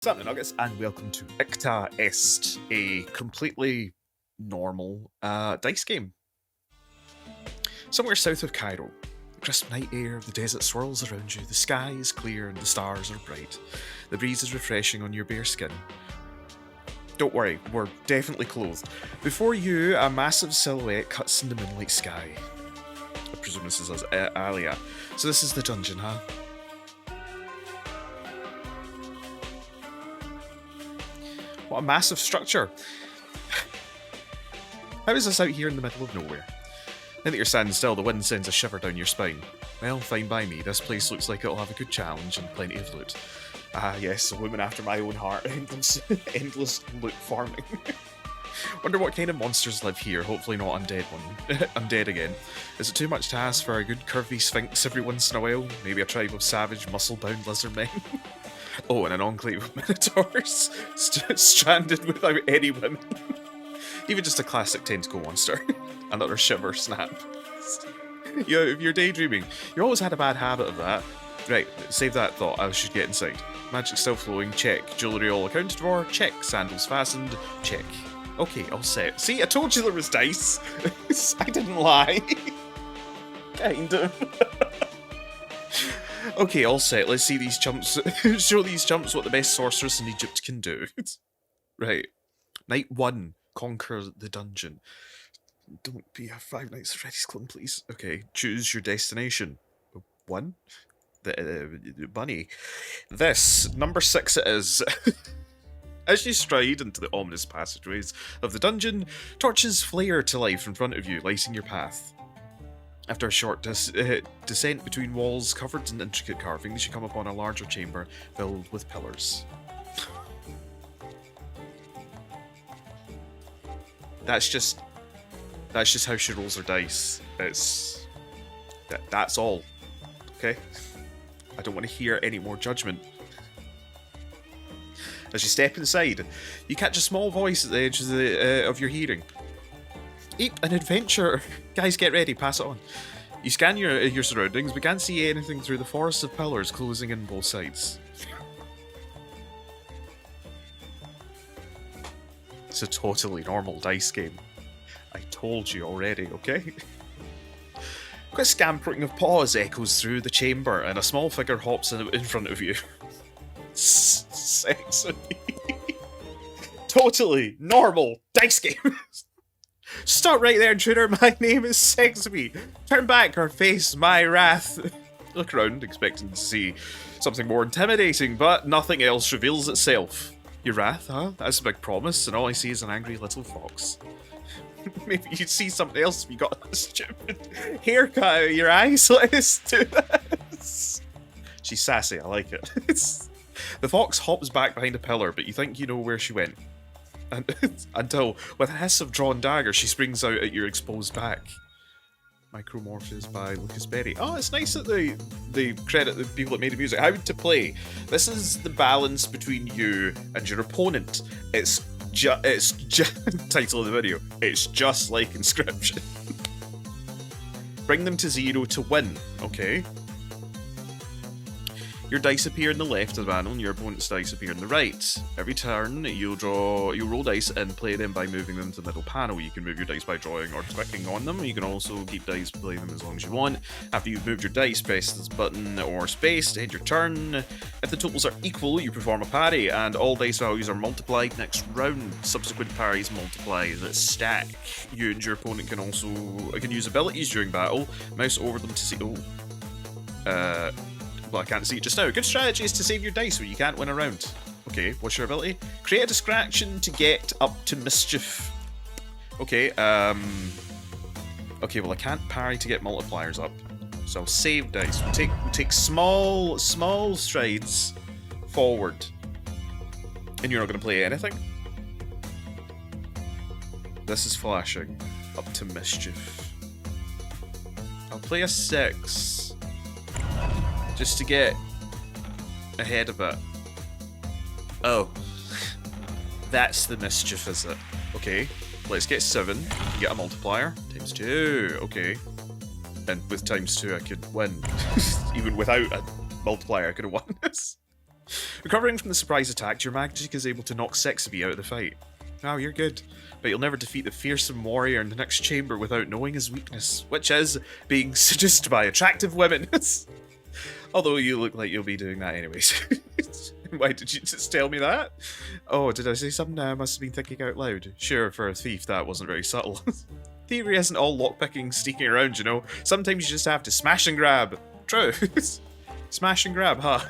What's up, Nuggets, and welcome to Iacta Est, a completely normal dice game. Somewhere south of Cairo, the crisp night air of the desert swirls around you, the sky is clear and the stars are bright. The breeze is refreshing on your bare skin. Don't worry, we're definitely clothed. Before you, a massive silhouette cuts in the moonlight sky. I presume this is Alia. So this is the dungeon, huh? What a massive structure! How is this out here in the middle of nowhere? Now that you're standing still, the wind sends a shiver down your spine. Well, fine by me. This place looks like it'll have a good challenge and plenty of loot. Ah yes, a woman after my own heart. Endless loot farming. Wonder what kind of monsters live here. Hopefully not undead one. Undead again. Is it too much to ask for a good curvy sphinx every once in a while? Maybe a tribe of savage, muscle-bound lizard men? Oh, and an enclave of minotaurs, stranded without any women. Even just a classic tentacle monster. Another shiver snap. If you're daydreaming, you always had a bad habit of that. Right, save that thought, I should get inside. Magic still flowing, check. Jewellery all accounted for, check. Sandals fastened, check. Okay, all set. See, I told you there was dice. I didn't lie. Kind of. Okay, all set. Let's see these chumps. Show these chumps what the best sorceress in Egypt can do. Right. Night 1. Conquer the dungeon. Don't be a Five Nights at Freddy's clone, please. Okay, choose your destination. 1? The bunny. This, number 6 it is. As you stride into the ominous passageways of the dungeon, torches flare to life in front of you, lighting your path. After a short descent between walls covered in intricate carvings, you come upon a larger chamber filled with pillars. That's just how she rolls her dice. That's all. Okay? I don't want to hear any more judgment. As you step inside, you catch a small voice at the edge of your hearing. Eep, an adventure! Guys, get ready, pass it on. You scan your surroundings, but can't see anything through the forest of pillars closing in both sides. It's a totally normal dice game. I told you already, okay? Quick scampering of paws echoes through the chamber, and a small figure hops in front of you. Sexebi. Totally normal dice game. Stop right there, intruder. My name is Sexebi. Turn back or face my wrath. Look around, expecting to see something more intimidating, but nothing else reveals itself. Your wrath, huh? That's a big promise, and all I see is an angry little fox. Maybe you'd see something else if you got a stupid haircut out of your eyes. Let's do this. She's sassy, I like it. The fox hops back behind a pillar, but you think you know where she went. Until, with a hiss of drawn dagger, she springs out at your exposed back. Micromorphs by Lucas Berry. Oh, it's nice that they credit the people that made the music. How to play. This is the balance between you and your opponent. It's title of the video. It's just like Inscryption. Bring them to 0 to win. Okay. Your dice appear in the left of the panel, and your opponent's dice appear in the right. Every turn, you'll roll dice and play them by moving them to the middle panel. You can move your dice by drawing or clicking on them. You can also keep dice, play them as long as you want. After you've moved your dice, press this button or space to end your turn. If the totals are equal, you perform a parry, and all dice values are multiplied next round. Subsequent parries multiply the stack. You and your opponent can also use abilities during battle. Mouse over them to see. Well, I can't see it just now. Good strategy is to save your dice when you can't win a round. Okay, what's your ability? Create a distraction to get up to mischief. Okay, okay, well I can't parry to get multipliers up. So I'll save dice. We'll take small strides forward. And you're not going to play anything? This is flashing. Up to mischief. I'll play a 6. Just to get ahead of it. Oh. That's the mischief, is it? Okay. Let's get 7. You get a multiplier. Times 2. Okay. And with times 2 I could win. Even without a multiplier I could have won this. Recovering from the surprise attack, your magic is able to knock Sexebi out of the fight. Wow, you're good. But you'll never defeat the fearsome warrior in the next chamber without knowing his weakness, which is being seduced by attractive women. Although you look like you'll be doing that anyways. Why did you just tell me that? Oh, did I say something I must have been thinking out loud? Sure, for a thief, that wasn't very subtle. Thievery isn't all lockpicking, sneaking around, you know. Sometimes you just have to smash and grab. True. Smash and grab, huh?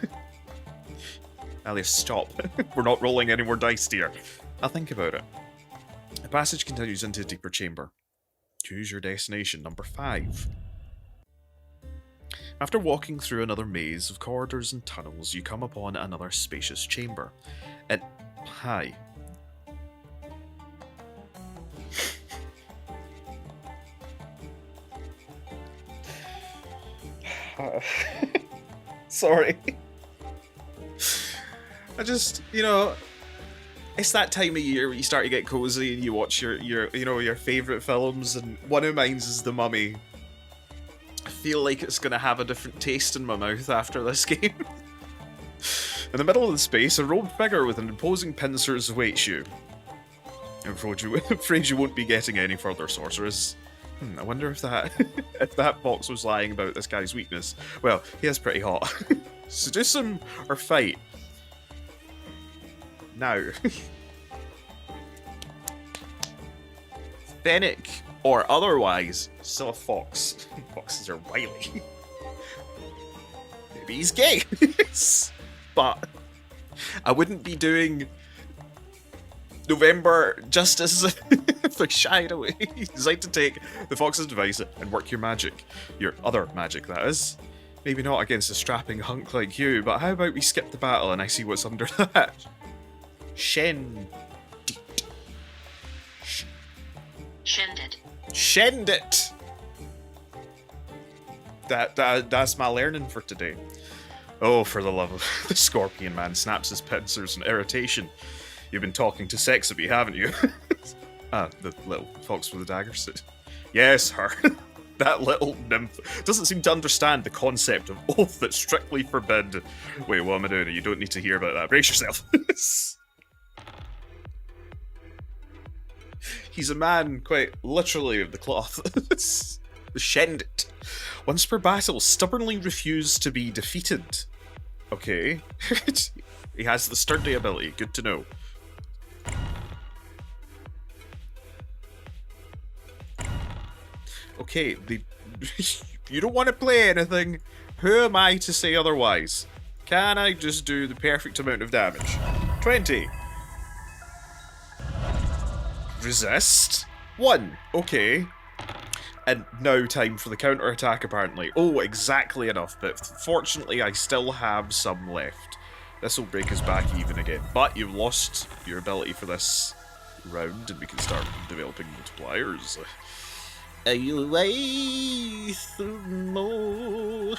Alias, stop. We're not rolling any more dice here. I'll think about it. The passage continues into a deeper chamber. Choose your destination, number 5. After walking through another maze of corridors and tunnels, you come upon another spacious chamber. Hi. Sorry. I just, you know, it's that time of year where you start to get cozy and you watch your favourite films, and one of mine is The Mummy. I feel like it's going to have a different taste in my mouth after this game. In the middle of the space, a robed figure with an imposing pincers awaits you. I'm afraid you won't be getting any further, sorceress. I wonder if that box was lying about this guy's weakness. Well, he is pretty hot. Seduce him or fight? Now. Fennec or otherwise, still a fox. Foxes are wily. Maybe he's gay. But I wouldn't be doing November justice for shying away. You decide to take the fox's advice and work your magic. Your other magic, that is. Maybe not against a strapping hunk like you, but how about we skip the battle and I see what's under that? Shendit. Shendit! That's my learning for today. Oh, for the love of... The scorpion man snaps his pincers in irritation. You've been talking to Sexebi, haven't you? The little fox with the dagger suit. Yes, her. That little nymph doesn't seem to understand the concept of oath that's strictly forbid. Wait, what am I doing? You don't need to hear about that. Brace yourself. He's a man, quite literally, of the cloth. The Shendit. Once per battle, stubbornly refused to be defeated. Okay. He has the sturdy ability. Good to know. Okay, you don't want to play anything. Who am I to say otherwise? Can I just do the perfect amount of damage? 20. Resist. 1. Okay. And now time for the counter-attack, apparently. Oh, exactly enough, but fortunately I still have some left. This will break us back even again. But you've lost your ability for this round, and we can start developing multipliers. Are you away through?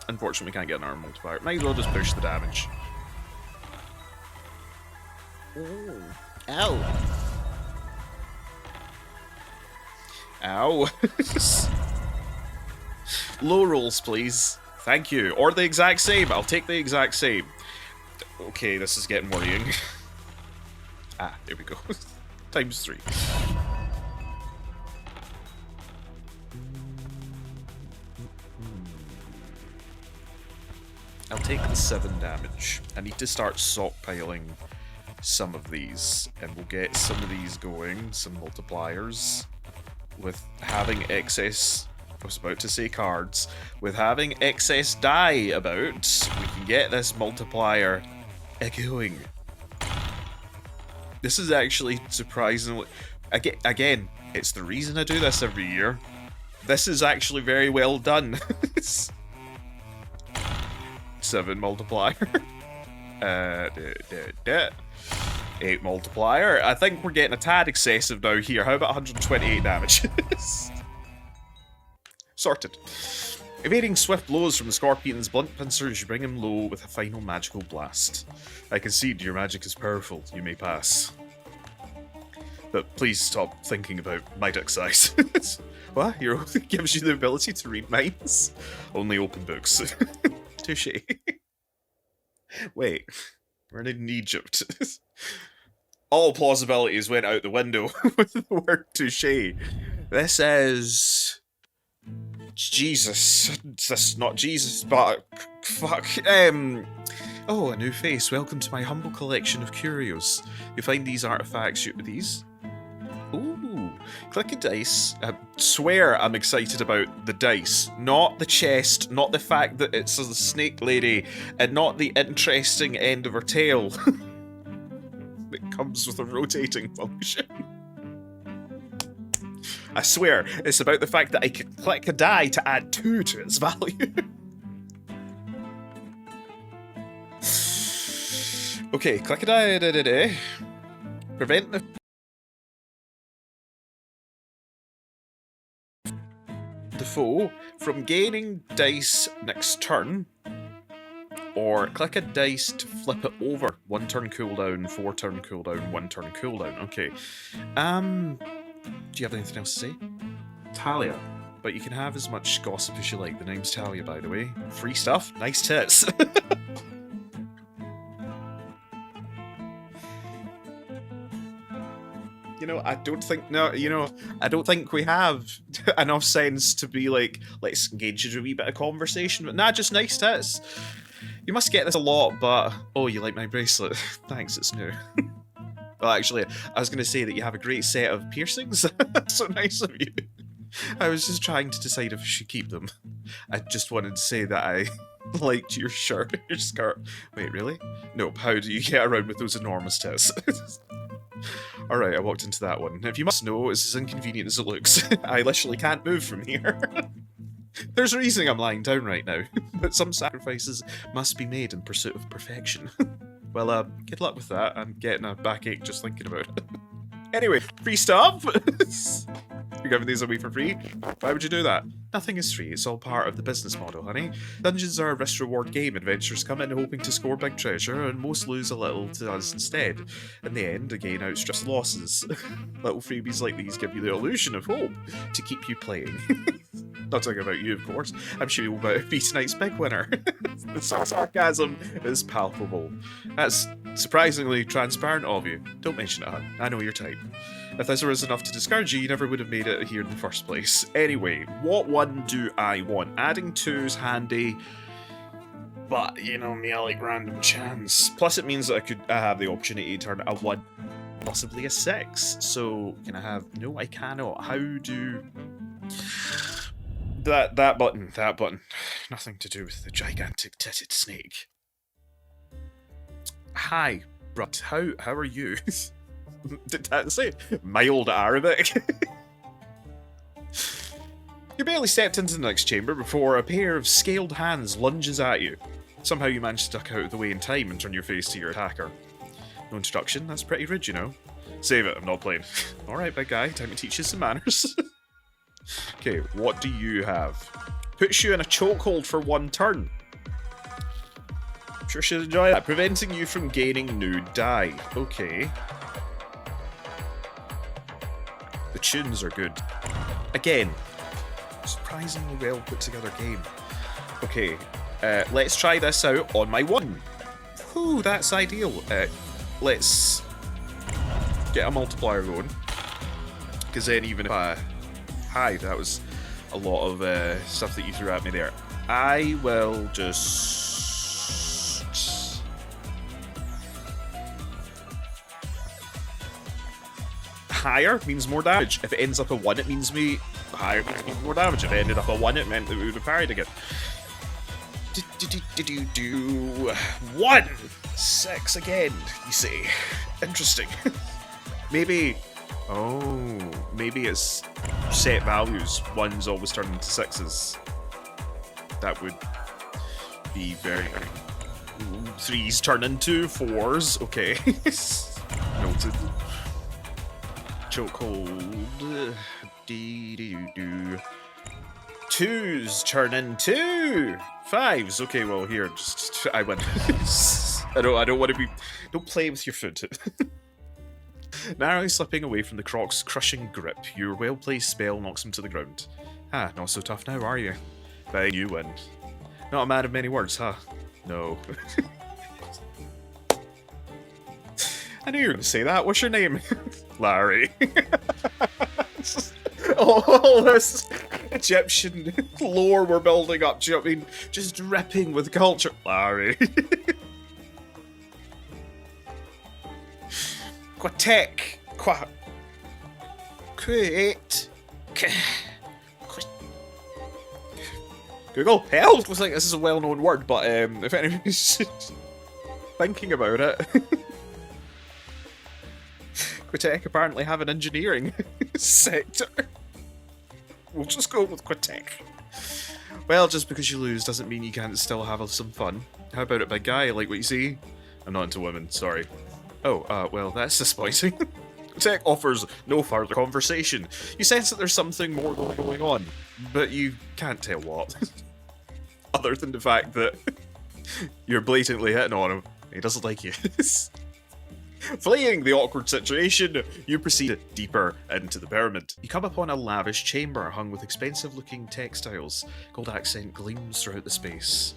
Unfortunately, we can't get an arm multiplier. Might as well just push the damage. Ooh. Ow. Ow. Low rolls, please. Thank you. Or the exact same. I'll take the exact same. Okay, this is getting worrying. There we go. Times 3. I'll take the 7 damage. I need to start stockpiling some of these, and we'll get some of these going, some multipliers. With having excess, I was about to say cards, with having excess die about, we can get this multiplier going. This is actually surprisingly, again, it's the reason I do this every year. This is actually very well done. 7 multiplier. 8 multiplier. I think we're getting a tad excessive now here. How about 128 damage? Sorted. Evading swift blows from the scorpion's blunt pincers, you bring him low with a final magical blast. I concede your magic is powerful. You may pass. But please stop thinking about my dick size. What? Your oath gives you the ability to read minds? Only open books. Touché. Wait, we're in Egypt. All plausibilities went out the window with the word touche. This is... Jesus. This is not Jesus, but... Fuck. Oh, a new face. Welcome to my humble collection of curios. You find these artifacts... These? Ooh. Click a dice. I swear I'm excited about the dice. Not the chest, not the fact that it's a snake lady, and not the interesting end of her tail. It comes with a rotating function. I swear, it's about the fact that I can click a die to add 2 to its value. Okay, click a die. Prevent the foe from gaining dice next turn. Or click a dice to flip it over. 1 turn cooldown, 4 turn cooldown, 1 turn cooldown. Okay. Do you have anything else to say? Talia. But you can have as much gossip as you like. The name's Talia, by the way. Free stuff. Nice tits. You know, I don't think we have enough sense to be like, let's engage in a wee bit of conversation. But nah, just nice tits. You must get this a lot, but... Oh, you like my bracelet? Thanks, it's new. Well, actually, I was going to say that you have a great set of piercings. That's so nice of you. I was just trying to decide if I should keep them. I just wanted to say that I liked your shirt, your skirt. Wait, really? Nope, how do you get around with those enormous tits? Alright, I walked into that one. If you must know, it's as inconvenient as it looks. I literally can't move from here. There's a reason I'm lying down right now, but some sacrifices must be made in pursuit of perfection. Well, good luck with that. I'm getting a backache just thinking about it. Anyway, free stuff! You're giving these away for free? Why would you do that? Nothing is free, it's all part of the business model, honey. Dungeons are a risk-reward game. Adventurers come in hoping to score big treasure, and most lose a little to us instead. In the end, a gain outstrips losses. Little freebies like these give you the illusion of hope to keep you playing. Not talking about you, of course. I'm sure you'll be tonight's big winner. The sarcasm is palpable. That's surprisingly transparent of you. Don't mention it, hon. I know your type. If this was enough to discourage you, you never would have made it here in the first place. Anyway, what one do I want? Adding 2's handy, but, you know me, I like random chance. Plus it means that I have the opportunity to turn a 1, possibly a 6. So, can I have... No, I cannot. How do... That button. Nothing to do with the gigantic titted snake. Hi, Brut. How are you? Did that say mild Arabic? You barely stepped into the next chamber before a pair of scaled hands lunges at you. Somehow you manage to duck out of the way in time and turn your face to your attacker. No introduction? That's pretty rude, you know. Save it, I'm not playing. Alright, big guy, time to teach you some manners. Okay, what do you have? Puts you in a chokehold for 1 turn. Sure should enjoy that. Preventing you from gaining new die. Okay. The tunes are good. Again, surprisingly well put together game. Okay, let's try this out on my 1. Whew, that's ideal. Let's get a multiplier going. Because then even if I... Hi, that was a lot of stuff that you threw at me there. I will just... Higher means more damage. If it ends up a 1, it means higher means more damage. If it ended up a 1, it meant that we would have parried again. 1! 6 again, you see. Interesting. Maybe... Oh, maybe it's set values. 1's always turned into 6's. That would be very... 3's turn into 4's. Okay. Noted. Chokehold. 2's turn into 5's. Okay, well here, just I win. I don't want to be... Don't play with your food. Narrowly slipping away from the Croc's crushing grip, your well-placed spell knocks him to the ground. Ah, not so tough now, are you? But you win. Not a man of many words, huh? No. I knew you were going to say that. What's your name? Larry. All this Egyptian lore we're building up, do you know what I mean? Just dripping with culture. Larry. Quatekh. Quatekh. Google, help! Looks like this is a well-known word, but if anybody's thinking about it. Quatekh apparently have an engineering sector. We'll just go with Quatekh. Well, just because you lose doesn't mean you can't still have some fun. How about it, big guy? Like what you see? I'm not into women, sorry. Oh, well, that's disappointing. Quatekh offers no further conversation. You sense that there's something more going on, but you can't tell what. Other than the fact that you're blatantly hitting on him. He doesn't like you. Fleeing the awkward situation, you proceed deeper into the pyramid. You come upon a lavish chamber hung with expensive-looking textiles. Gold accent gleams throughout the space.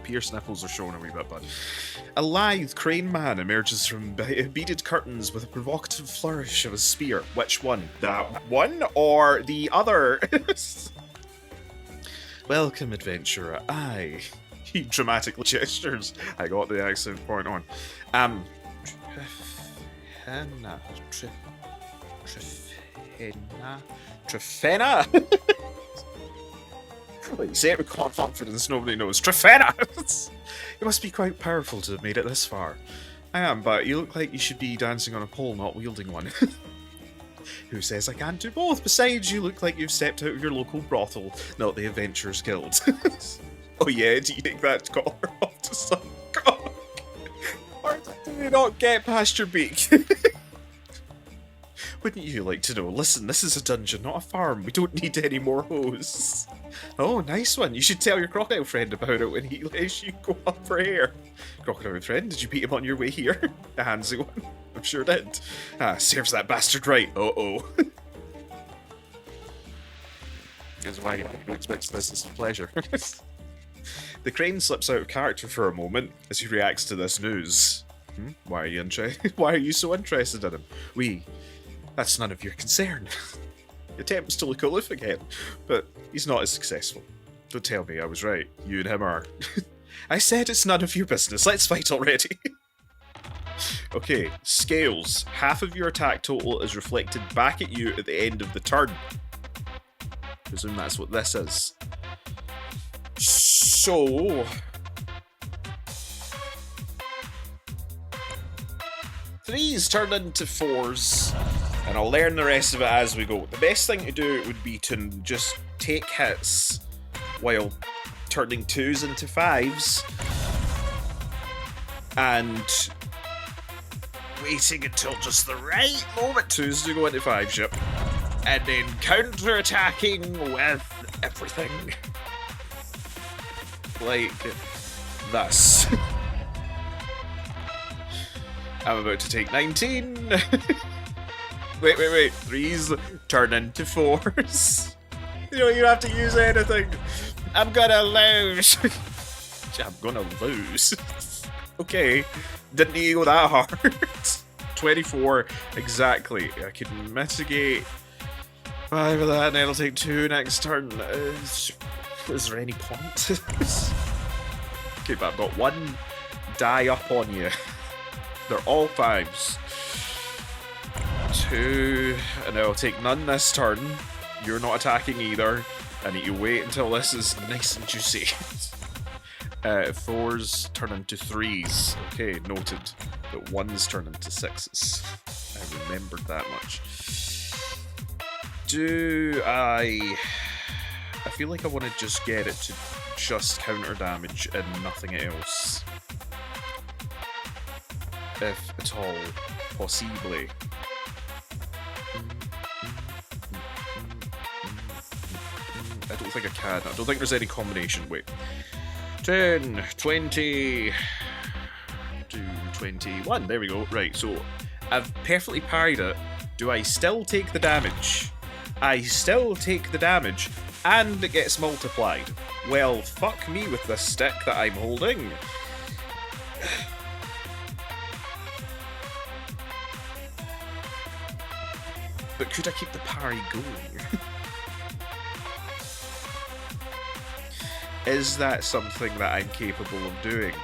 Pierced nipples are showing a wee bit, bud. A lithe crane man emerges from beaded curtains with a provocative flourish of a spear. Which one? That one or the other? Welcome, adventurer. Aye. He dramatically gestures. I got the accent point on. Triphaena? Like, say it with confidence, nobody knows. Triphaena! You must be quite powerful to have made it this far. I am, but you look like you should be dancing on a pole, not wielding one. Who says I can't do both? Besides, you look like you've stepped out of your local brothel, not the Adventurers Guild. Oh yeah, do you take that collar off to some cock? Or do you not get past your beak? Wouldn't you like to know? Listen, this is a dungeon, not a farm. We don't need any more hoes. Oh, nice one. You should tell your crocodile friend about it when he lets you go up for air. Crocodile friend, did you beat him on your way here? The handsy one? I'm sure did. Ah, serves that bastard right. Uh-oh. That's why he expects this as a pleasure. The crane slips out of character for a moment as he reacts to this news. Why are you Why are you so interested in him? That's none of your concern. He attempts to look aloof again, but he's not as successful. Don't tell me I was right. You and him are. I said it's none of your business. Let's fight already. Okay, scales. Half of your attack total is reflected back at you at the end of the turn. Presume that's what this is. So... threes turn into fours, and I'll learn the rest of it as we go. The best thing to do would be to just take hits while turning twos into fives, and waiting until just the right moment twos to go into fives, yep. And then counter-attacking with everything. Like this. I'm about to take 19. Wait. Threes turn into fours. You don't even have to use anything. I'm gonna lose. I'm gonna lose. Okay. Didn't need to go that hard. 24 exactly. I can mitigate 5 of that, and it'll take 2 next turn. Is there any point? Okay, but I've got 1 die up on you. They're all 5s. 2, and I'll take none this turn. You're not attacking either. I need to wait until this is nice and juicy. 4s turn into 3s. Okay, noted. But 1s turn into 6s. I remembered that much. I feel like I want to just get it to just counter damage and nothing else. If at all, possibly. I don't think I can. I don't think there's any combination. Wait. 10, 20, 21. There we go. Right, so I've perfectly parried it. Do I still take the damage? I still take the damage, and it gets multiplied. Well, fuck me with this stick that I'm holding. But could I keep the parry going? Is that something that I'm capable of doing?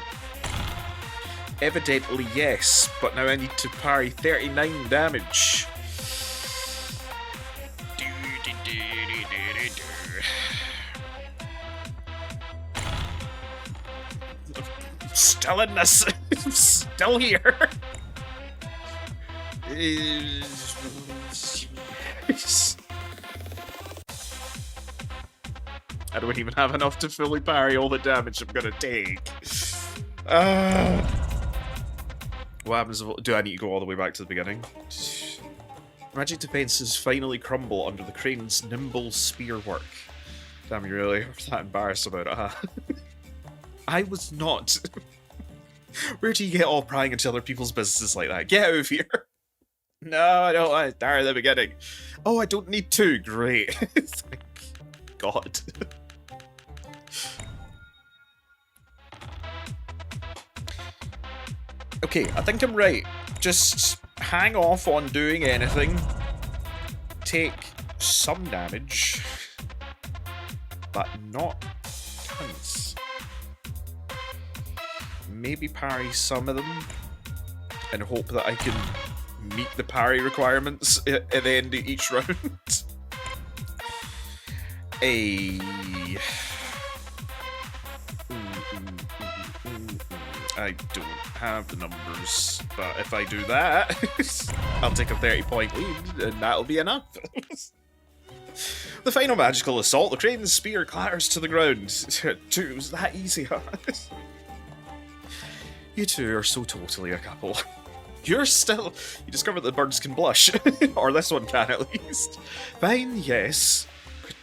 Evidently yes, but now I need to parry 39 damage. Still in this. I'm still here. I don't even have enough to fully parry all the damage I'm gonna take. What happens if, do I need to go all the way back to the beginning? Magic defenses finally crumble under the crane's nimble spear work. Damn, you really are that embarrassed about it, huh? I was not. Where do you get all prying into other people's businesses like that? Get out of here. No, I don't want to start at the beginning. Oh, I don't need to. Great. Thank God. Okay, I think I'm right. Just hang off on doing anything. Take some damage. But not tons. Maybe parry some of them. And hope that I can meet the parry requirements at the end of each round. I don't have the numbers, but if I do that, I'll take a 30-point lead, and that'll be enough. The final magical assault, the crane's spear clatters to the ground. Dude, it was that easy, huh? You two are so totally a couple. You're still... You discover that the birds can blush. Or this one can, at least. Fine, yes.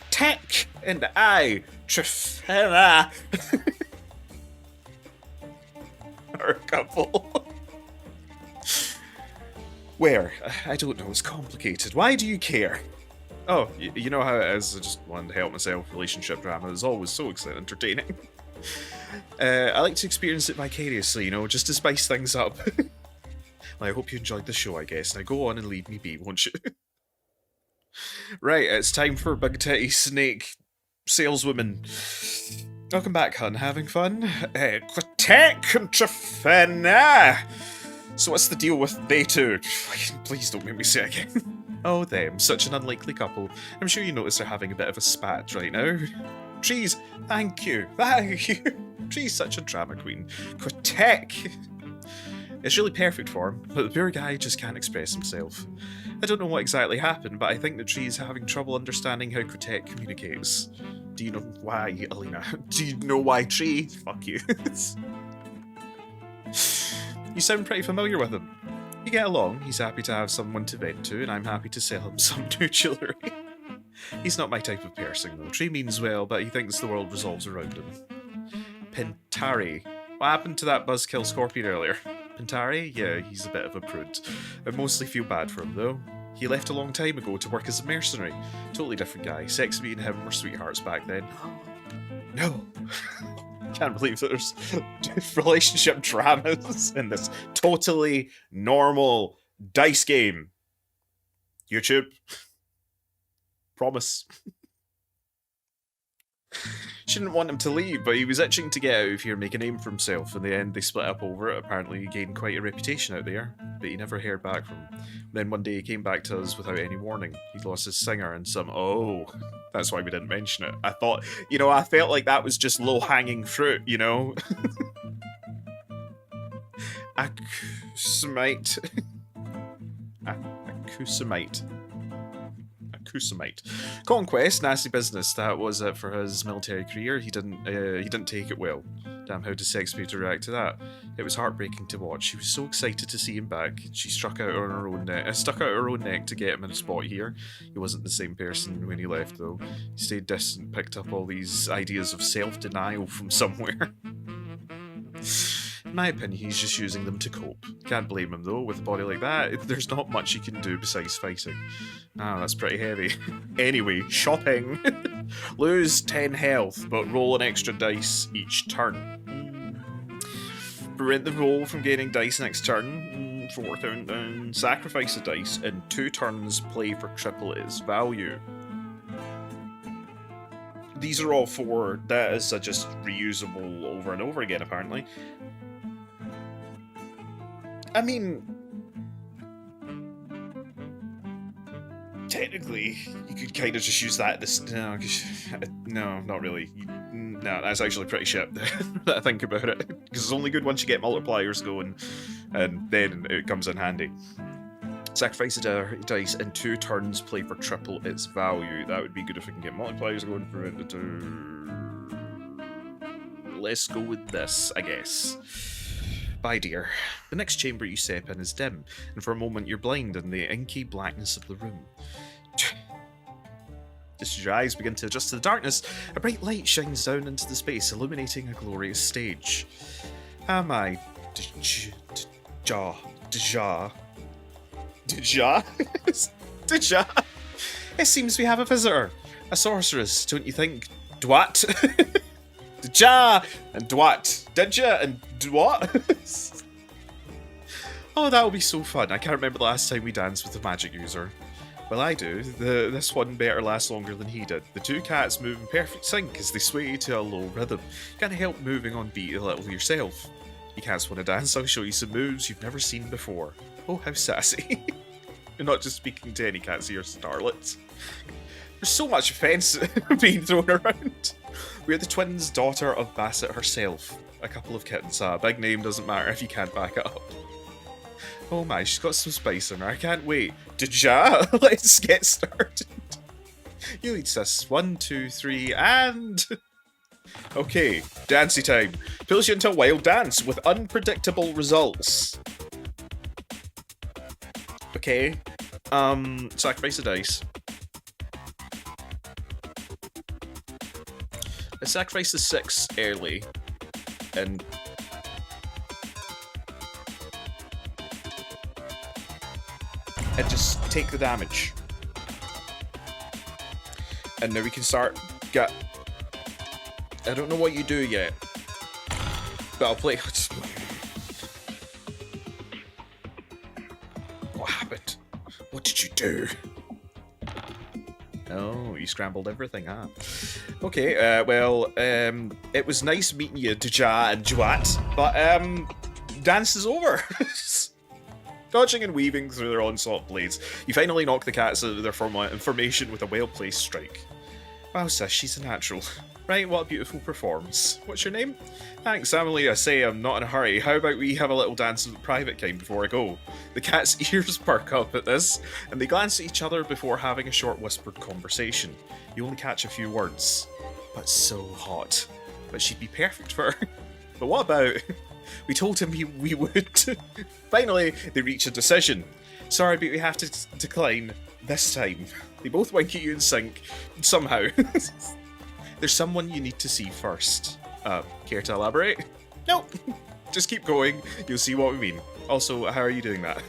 Quatekh and I, Triphaena, are a couple. Where? I don't know, it's complicated. Why do you care? Oh, you know how it is, I just wanted to help myself. Relationship drama is always so entertaining. I like to experience it vicariously, you know, just to spice things up. Well, I hope you enjoyed the show, I guess. Now go on and leave me be, won't you? Right, it's time for Big Titty Snake Saleswoman. Welcome back, hun. Having fun? Quatekh and Triphaena! So what's the deal with they two? Please don't make me say it again. Oh, them. Such an unlikely couple. I'm sure you notice they're having a bit of a spat right now. Trees, thank you. Thank you. Trees, such a drama queen. Quatekh! It's really perfect for him, but the poor guy just can't express himself. I don't know what exactly happened, but I think that Tree's having trouble understanding how Quatekh communicates. Do you know why, Alina? Do you know why, Tree? Fuck you. You sound pretty familiar with him. You get along, he's happy to have someone to vent to, and I'm happy to sell him some new jewellery. He's not my type of person, though. Tree means well, but he thinks the world revolves around him. Pentari. What happened to that buzzkill scorpion earlier? Pentari? Yeah, he's a bit of a prude. I mostly feel bad for him, though. He left a long time ago to work as a mercenary. Totally different guy. Sexebi and him were sweethearts back then. No. Can't believe that there's relationship dramas in this totally normal dice game. YouTube. Promise. She didn't want him to leave, but he was itching to get out of here and make a name for himself. In the end, they split up over it. Apparently, he gained quite a reputation out there, but he never heard back from him. Then one day, he came back to us without any warning. He lost his singer and some... Oh, that's why we didn't mention it. I thought, you know, I felt like that was just low-hanging fruit, you know? Acousmite. Acousmite. Conquest, nasty business. That was it for his military career. He didn't take it well. Damn, how did Sexebi react to that? It was heartbreaking to watch. She was so excited to see him back. She stuck out her own neck to get him in a spot here. He wasn't the same person when he left, though. He stayed distant, picked up all these ideas of self-denial from somewhere. In my opinion, he's just using them to cope. Can't blame him, though. With a body like that, there's not much he can do besides fighting. Ah, that's pretty heavy. Anyway, shopping. Lose 10 health, but roll an extra dice each turn. Prevent the roll from gaining dice next turn. 4 countdown. Sacrifice a dice and 2 turns play for triple its value. These are all 4 that is just reusable over and over again, apparently. I mean, technically, you could kind of just use that. No, not really. No, that's actually pretty shit. That I think about it, because it's only good once you get multipliers going, and then it comes in handy. Sacrifice a dice and 2 turns play for triple its value. That would be good if we can get multipliers going for it. Let's go with this, I guess. Bye, dear. The next chamber you step in is dim, and for a moment you're blind in the inky blackness of the room. Just as your eyes begin to adjust to the darkness, a bright light shines down into the space, illuminating a glorious stage. Am I... Deja? It seems we have a visitor. A sorceress, don't you think? Dwat? Deja and Dwat. Didja and Dwat? Oh, that'll be so fun. I can't remember the last time we danced with a magic user. Well, I do. This one better last longer than he did. The 2 cats move in perfect sync as they sway to a low rhythm. Can't help moving on beat a little yourself. You cats want to dance? I'll show you some moves you've never seen before. Oh, how sassy. You're not just speaking to any cats here, starlets. There's so much offence being thrown around. We're the twins' daughter of Bassett herself. A couple of kittens. A big name doesn't matter if you can't back it up. Oh my, she's got some spice in her. I can't wait. Deja, let's get started. You lead, sis. 1, 2, 3, and... Okay, dancey time. Pulls you into a wild dance with unpredictable results. Okay. Sacrifice a dice. I sacrificed the 6 early, and... and just take the damage. And now we can start get... I don't know what you do yet, but I'll play... What happened? What did you do? Oh, you scrambled everything, huh? Okay, well, it was nice meeting you, Deja and Jwat, but, dance is over. Dodging and weaving through their onslaught blades, you finally knock the cats out of their formation with a well-placed strike. Wow, sis, she's a natural. Right, what a beautiful performance. What's your name? Thanks, Emily. I say I'm not in a hurry. How about we have a little dance of the private kind before I go? The cat's ears perk up at this, and they glance at each other before having a short whispered conversation. You only catch a few words. But so hot. But she'd be perfect for her. But what about... We told him we would. Finally, they reach a decision. Sorry, but we have to decline this time. They both wink at you in sync. Somehow. There's someone you need to see first. Care to elaborate? Nope. Just keep going. You'll see what we mean. Also, how are you doing that?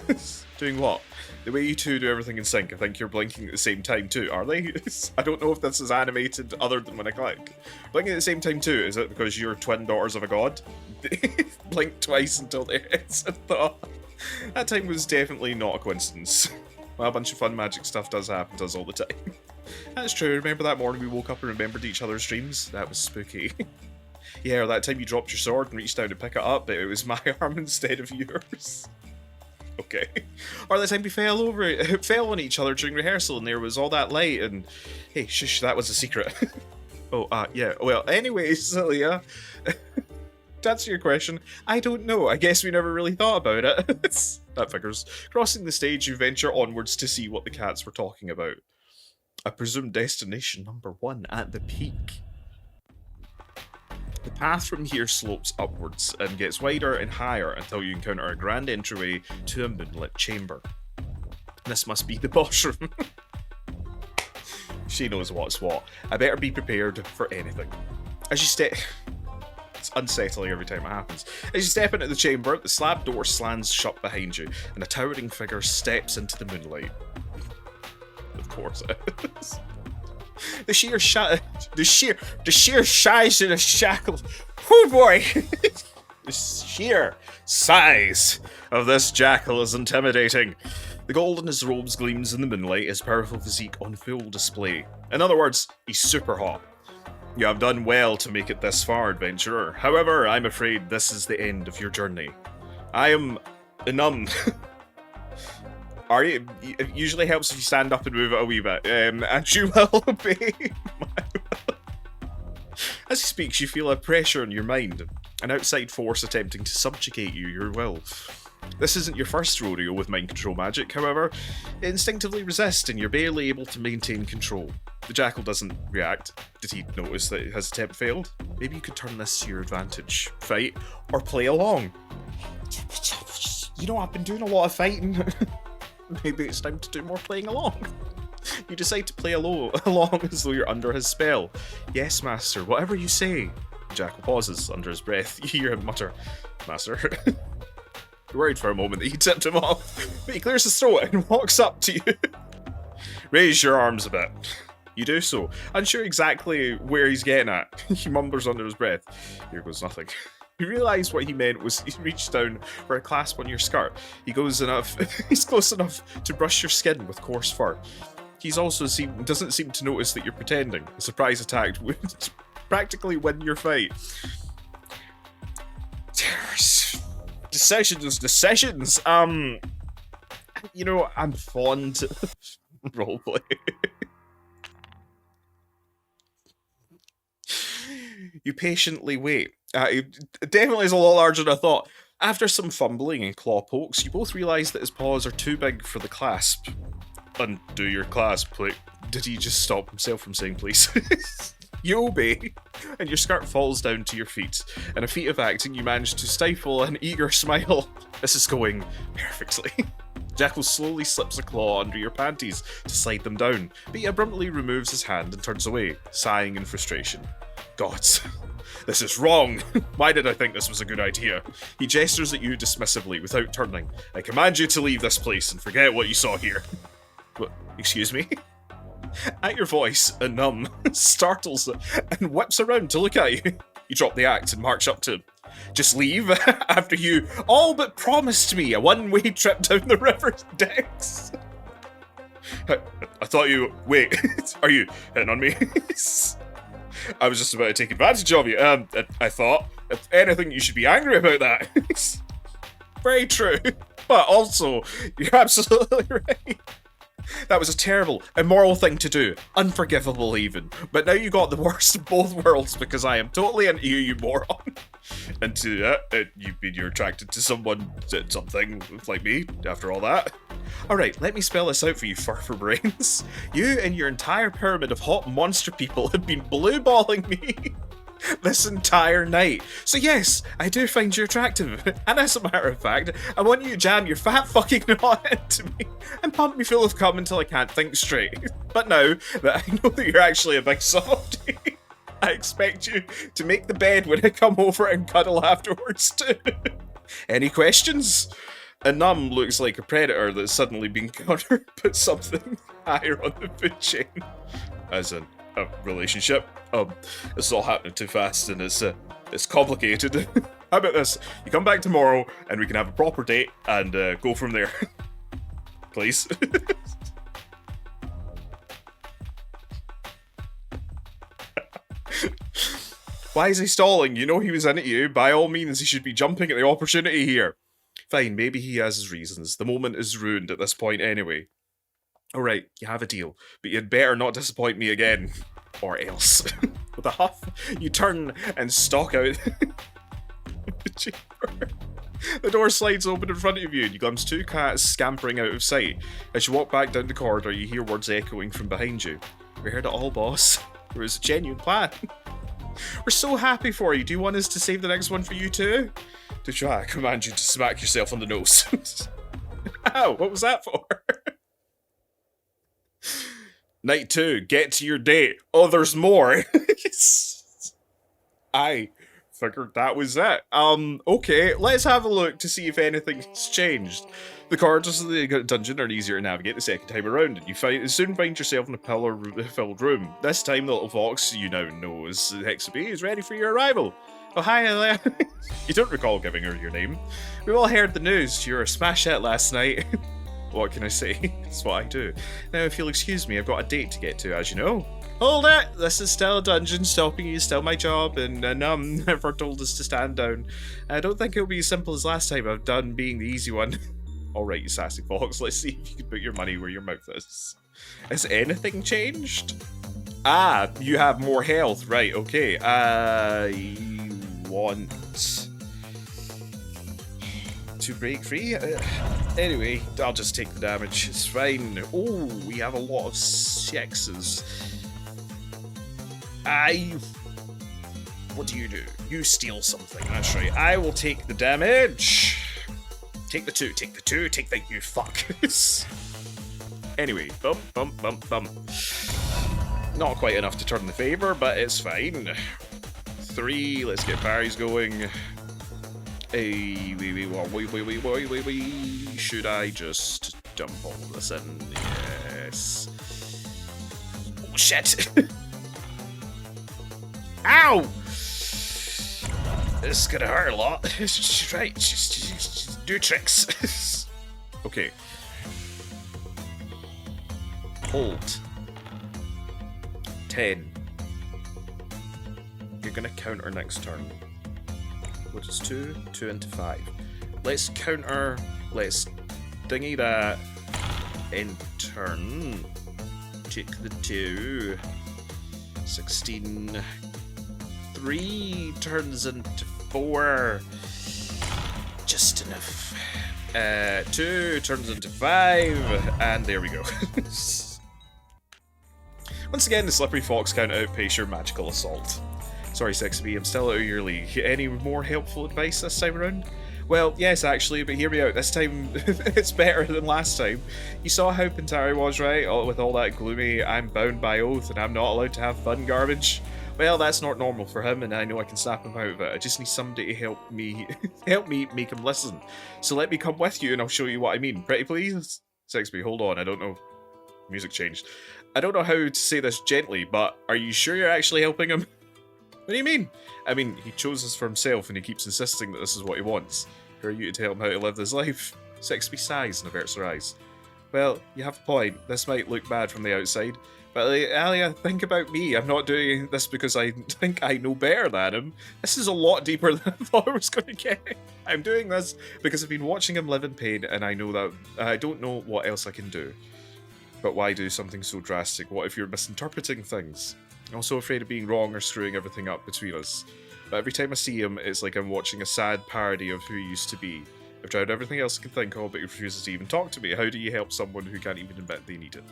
Doing what? The way you two do everything in sync, I think you're blinking at the same time too, are they? I don't know if this is animated other than when I click. Blinking at the same time too, is it because you're twin daughters of a god? Blink twice until their heads are thought. That time was definitely not a coincidence. Well, a bunch of fun magic stuff does happen to us all the time. That's true, remember that morning we woke up and remembered each other's dreams? That was spooky. Yeah, or that time you dropped your sword and reached down to pick it up, but it was my arm instead of yours. Okay. Or that time we fell on each other during rehearsal and there was all that light and... Hey, shush, that was a secret. Oh, yeah. Well, anyways, Leah, to answer your question, I don't know. I guess we never really thought about it. That figures. Crossing the stage, you venture onwards to see what the cats were talking about. I presume destination number 1 at the peak. The path from here slopes upwards and gets wider and higher until you encounter a grand entryway to a moonlit chamber. This must be the boss room. She knows what's what. I better be prepared for anything. As you step... It's unsettling every time it happens. As you step into the chamber, the slab door slams shut behind you, and a towering figure steps into the moonlight. Of course it is. The sheer size of the shackles. Oh boy! The sheer size of this jackal is intimidating. The gold in his robes gleams in the moonlight, his powerful physique on full display. In other words, he's super hot. You have done well to make it this far, adventurer. However, I'm afraid this is the end of your journey. I am numb. It usually helps if you stand up and move it a wee bit. And you will obey my will. As he speaks, you feel a pressure on your mind. An outside force attempting to subjugate you, your will. This isn't your first rodeo with mind control magic, however. It instinctively resists and you're barely able to maintain control. The jackal doesn't react. Did he notice that his attempt failed? Maybe you could turn this to your advantage. Fight, or play along. You know, I've been doing a lot of fighting. Maybe it's time to do more playing along. You decide to play along as though you're under his spell. Yes, master, whatever you say. The jackal pauses under his breath. You hear him mutter, Master. You're worried for a moment that he tipped him off, but he clears his throat and walks up to you. Raise your arms a bit. You do so, unsure exactly where he's getting at. He mumbles under his breath. Here goes nothing. You realise what he meant was he reached down for a clasp on your skirt. He's close enough to brush your skin with coarse fur. He's also doesn't seem to notice that you're pretending. A surprise attack would practically win your fight. Decisions. You know, I'm fond of roleplay. You patiently wait. It definitely is a lot larger than I thought. After some fumbling and claw pokes, you both realise that his paws are too big for the clasp. Undo your clasp, please. Did he just stop himself from saying please? You obey, and your skirt falls down to your feet. In a feat of acting, you manage to stifle an eager smile. This is going perfectly. Jackal slowly slips a claw under your panties to slide them down, but he abruptly removes his hand and turns away, sighing in frustration. Gods, this is wrong. Why did I think this was a good idea? He gestures at you dismissively without turning. I command you to leave this place and forget what you saw here. What, excuse me? At your voice, a numb startles and whips around to look at you. You drop the axe and march up to him. Just leave after you all but promised me a one-way trip down the river Dex. I thought you... Wait, are you hitting on me? I was just about to take advantage of you. I thought, if anything, you should be angry about that. Very true. But also, you're absolutely right. That was a terrible, immoral thing to do. Unforgivable, even. But now you got the worst of both worlds because I am totally into you, you moron. And to you're attracted to something like me after all that. Alright, let me spell this out for you, fur for brains. You and your entire pyramid of hot monster people have been blue-balling me this entire night. So yes, I do find you attractive. And as a matter of fact, I want you to jam your fat fucking knot into me and pump me full of cum until I can't think straight. But now that I know that you're actually a big softie, I expect you to make the bed when I come over and cuddle afterwards too. Any questions? A numb looks like a predator that's suddenly been cornered, but something higher on the food chain. As in a relationship. It's all happening too fast and it's complicated. How about this? You come back tomorrow and we can have a proper date and go from there. Please. Why is he stalling? You know he was in at you. By all means, he should be jumping at the opportunity here. Fine, maybe he has his reasons. The moment is ruined at this point anyway. Alright, you have a deal, but you'd better not disappoint me again. Or else. With a huff, you turn and stalk out the chamber. The door slides open in front of you and you glimpse two cats scampering out of sight. As you walk back down the corridor, you hear words echoing from behind you. We heard it all, boss. There was a genuine plan. We're so happy for you. Do you want us to save the next one for you too? To try, I command you to smack yourself on the nose. Ow, what was that for? Night 2, get to your date. Oh, there's more. I figured that was it. Okay, let's have a look to see if anything's changed. The corridors of the dungeon are easier to navigate the second time around, and you soon find yourself in a pillar-filled room. This time, the little fox you now know as Sexebi is ready for your arrival. Oh, hi, Elia. You don't recall giving her your name. We've all heard the news. You were a smash hit last night. What can I say? It's what I do. Now, if you'll excuse me, I've got a date to get to, as you know. Hold it! This is still a dungeon. Stopping you is still my job, and never told us to stand down. I don't think it'll be as simple as last time. I've done being the easy one. Alright, you sassy fox. Let's see if you can put your money where your mouth is. Has anything changed? Ah, you have more health. Right, okay. I want to break free. Anyway, I'll just take the damage. It's fine. Oh, we have a lot of sexes. What do? You steal something. That's right. I will take the damage. Take the two, take the you fuck. Anyway, bump. Not quite enough to turn the favour, but it's fine. 3, let's get parries going. Hey, wait. Should I just dump all this in? Yes. Oh, shit! Ow! This is gonna hurt a lot. Right, just do tricks. Okay. Hold. 10. You're gonna counter next turn. What is 2? 2 into 5. Let's counter. Let's dingy that. End turn. Take the 2. 16. 3 turns into 4. Just enough. 2 turns into 5. And there we go. Once again, the slippery fox can't outpace your magical assault. Sorry, Sexebi, I'm still out of your league. Any more helpful advice this time around? Well, yes, actually, but hear me out. This time, it's better than last time. You saw how Pentari was, right? With all that gloomy, I'm bound by oath and I'm not allowed to have fun garbage. Well, that's not normal for him, and I know I can snap him out of it. I just need somebody to help me make him listen. So let me come with you and I'll show you what I mean. Pretty please? Sexebi, hold on, I don't know. Music changed. I don't know how to say this gently, but are you sure you're actually helping him? What do you mean? I mean, he chose this for himself and he keeps insisting that this is what he wants. Who are you to tell him how to live this life? Sexebi sighs and averts her eyes. Well, you have a point. This might look bad from the outside. But Alia, think about me. I'm not doing this because I think I know better than him. This is a lot deeper than I thought I was going to get. I'm doing this because I've been watching him live in pain and I know that I don't know what else I can do. But why do something so drastic? What if you're misinterpreting things? I'm also afraid of being wrong or screwing everything up between us. But every time I see him, it's like I'm watching a sad parody of who he used to be. I've tried everything else I can think of, but he refuses to even talk to me. How do you help someone who can't even admit they need it?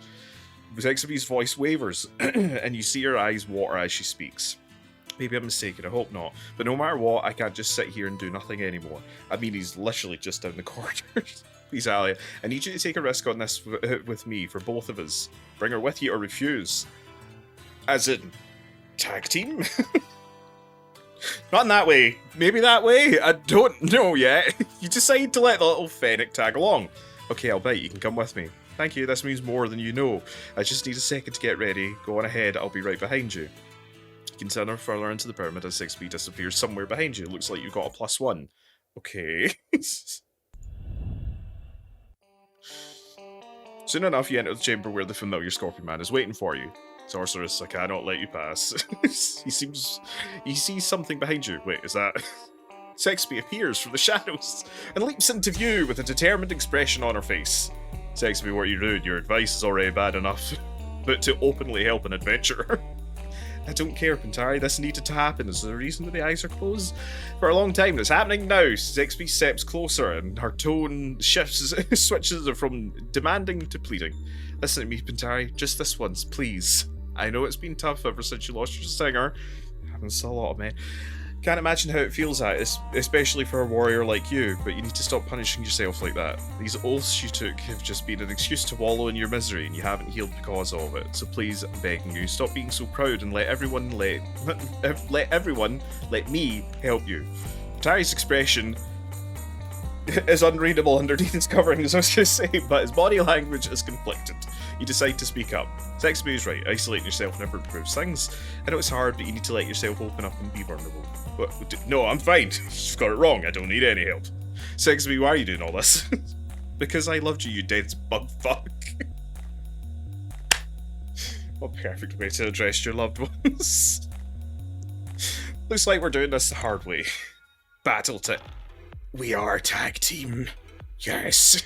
Sexebi's voice wavers, and you see her eyes water as she speaks. Maybe I'm mistaken, I hope not. But no matter what, I can't just sit here and do nothing anymore. I mean, he's literally just down the corridor. Please, Alia, I need you to take a risk on this with me, for both of us. Bring her with you or refuse. As in, tag team? Not in that way. Maybe that way? I don't know yet. You decide to let the little fennec tag along. Okay, I'll bet you can come with me. Thank you, this means more than you know. I just need a second to get ready. Go on ahead, I'll be right behind you. You can send her further into the pyramid as Sexebi disappears somewhere behind you. Looks like you've got a +1. Okay. Soon enough, you enter the chamber where the familiar Scorpion Man is waiting for you. Sorceress, I cannot let you pass. He sees something behind you. Wait, is that... Sexebi appears from the shadows and leaps into view with a determined expression on her face. Sexebi, what are you doing? Your advice is already bad enough. But to openly help an adventurer. I don't care, Pentari. This needed to happen. Is there a reason that the eyes are closed? For a long time. It's happening now. Sexebi steps closer and her tone shifts, switches from demanding to pleading. Listen to me, Pentari. Just this once, please. I know it's been tough ever since you lost your singer. It happens to a lot of men. Can't imagine how it feels especially for a warrior like you, but you need to stop punishing yourself like that. These oaths you took have just been an excuse to wallow in your misery, and you haven't healed because of it. So please, I'm begging you, stop being so proud and let me help you. Tari's expression is unreadable underneath his covering, as I was going to say, but his body language is conflicted. You decide to speak up. Sexebi is right, isolating yourself never improves things. I know it's hard, but you need to let yourself open up and be vulnerable. What? No, I'm fine. You've got it wrong, I don't need any help. Sexebi, why are you doing all this? Because I loved you, you dead bug fuck. What perfect way to address your loved ones. Looks like we're doing this the hard way. Battle tip. We are a tag team. Yes.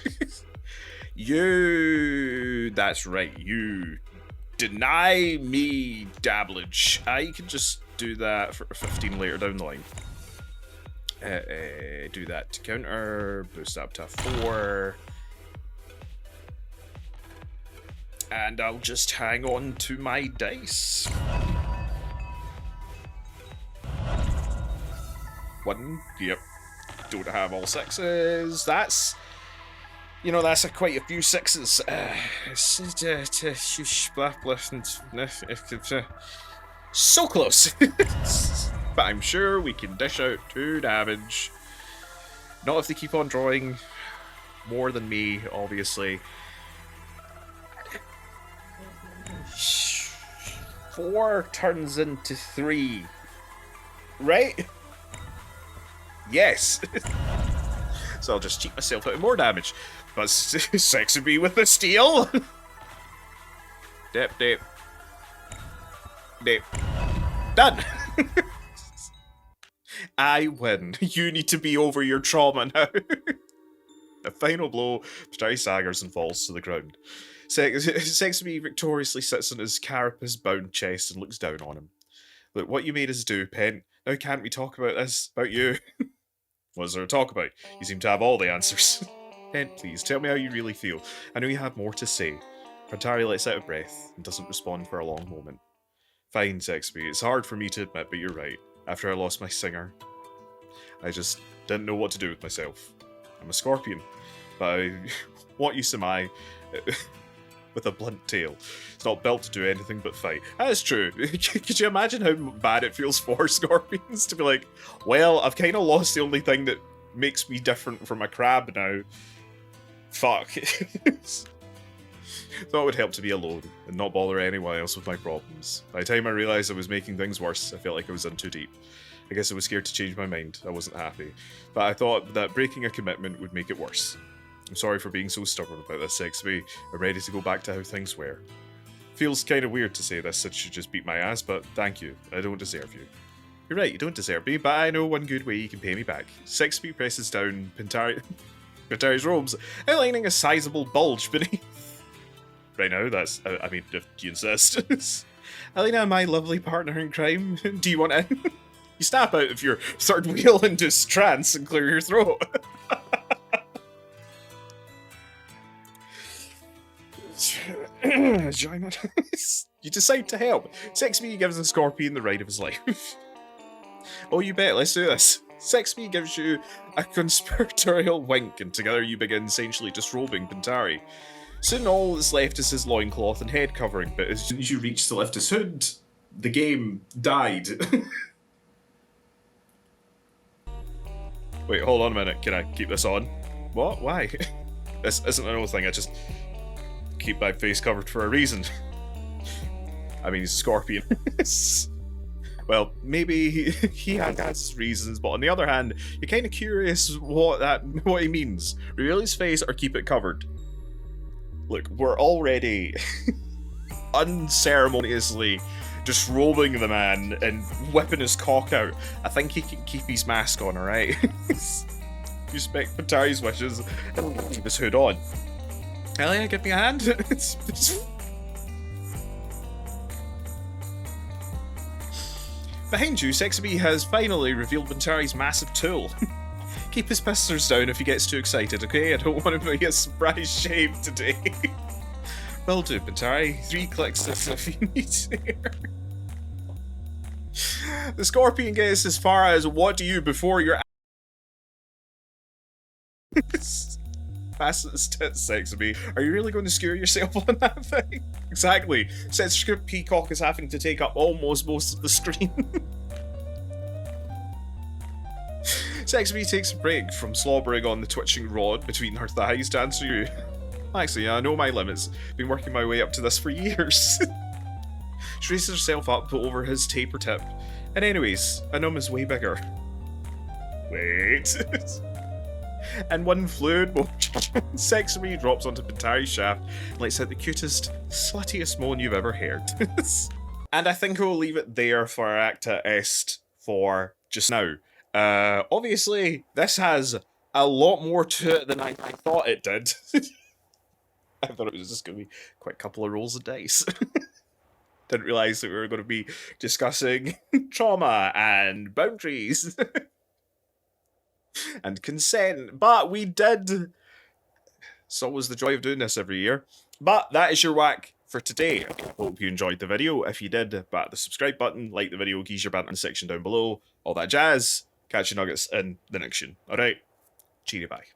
You... That's right, you. Deny me dabblage. I can just do that for 15 later down the line. Do that to counter. Boost up to 4. And I'll just hang on to my dice. 1. Yep. Don't have all 6s. That's... You know, that's quite a few 6s. So close. But I'm sure we can dish out 2 damage. Not if they keep on drawing more than me, obviously. 4 turns into 3. Right? Yes. So I'll just cheat myself out of more damage. But Sexebi with the steal. Dip. Done. I win. You need to be over your trauma now. A final blow, Pentari staggers and falls to the ground. Sexebi victoriously sits on his carapace-bound chest and looks down on him. Look, what you made us do, Pent. Now can't we talk about this? About you? What is there to talk about? You seem to have all the answers. Pent, please, tell me how you really feel. I know you have more to say. Pentari lets out a breath and doesn't respond for a long moment. Fine, Sexebi, it's hard for me to admit, but you're right. After I lost my singer, I just didn't know what to do with myself. I'm a scorpion, but what use am I with a blunt tail? It's not built to do anything but fight. That is true. Could you imagine how bad it feels for scorpions to be like, well, I've kind of lost the only thing that makes me different from a crab now. Fuck. Thought it would help to be alone and not bother anyone else with my problems. By the time I realised I was making things worse, I felt like I was in too deep. I guess I was scared to change my mind. I wasn't happy. But I thought that breaking a commitment would make it worse. I'm sorry for being so stubborn about this, Sexebi. I'm ready to go back to how things were. Feels kind of weird to say this, since you just beat my ass, but thank you. I don't deserve you. You're right, you don't deserve me, but I know one good way you can pay me back. Sexebi presses down Pentari's robes, outlining a sizable bulge beneath. Right now, that's... I mean, if you insist. Alina, my lovely partner in crime, do you want in? You snap out of your third wheel into trance and clear your throat. You decide to help. Sexebi gives the scorpion the ride of his life. Oh, you bet, let's do this. Sexebi gives you a conspiratorial wink, and together you begin essentially disrobing Pentari. Soon all that's left is his loincloth and head covering, but as soon as you reach to lift his hood, the game died. Wait, hold on a minute, can I keep this on? What? Why? This isn't an old thing, I just keep my face covered for a reason. I mean, he's a scorpion. Well, maybe he has his reasons, but on the other hand, you're kind of curious what he means. Reveal his face or keep it covered? Look, we're already unceremoniously disrobing the man and whipping his cock out. I think he can keep his mask on, alright? Respect Pentari's wishes and keep his hood on. Hell yeah, give me a hand. Behind you, Sexebi has finally revealed Pentari's massive tool. Keep his pistons down if he gets too excited, okay? I don't want him to get a surprise shave today. Will do, Pentari. 3 clicks if you need to. The scorpion gets as far as, what do you before your Fastest tits, Sexebi. Are you really going to skewer yourself on that thing? Exactly. Since Peacock is having to take up almost most of the screen. Sexebi takes a break from slobbering on the twitching rod between her thighs to answer you. Actually, I know my limits. Been working my way up to this for years. She raises herself up over his taper tip. And anyways, a gnome is way bigger. Wait. And one fluid motion, Sexebi drops onto Pentari's shaft and lets out the cutest, sluttiest moan you've ever heard. And I think we'll leave it there for Iacta Est for just now. Obviously, this has a lot more to it than I thought it did. I thought it was just going to be quite a couple of rolls of dice. Didn't realise that we were going to be discussing trauma and boundaries. And consent, but we did. It's always the joy of doing this every year. But that is your whack for today. I hope you enjoyed the video. If you did, bat the subscribe button, like the video, geese your banter in the section down below, all that jazz. Catch you nuggets in the next one. Alright, cheery bye.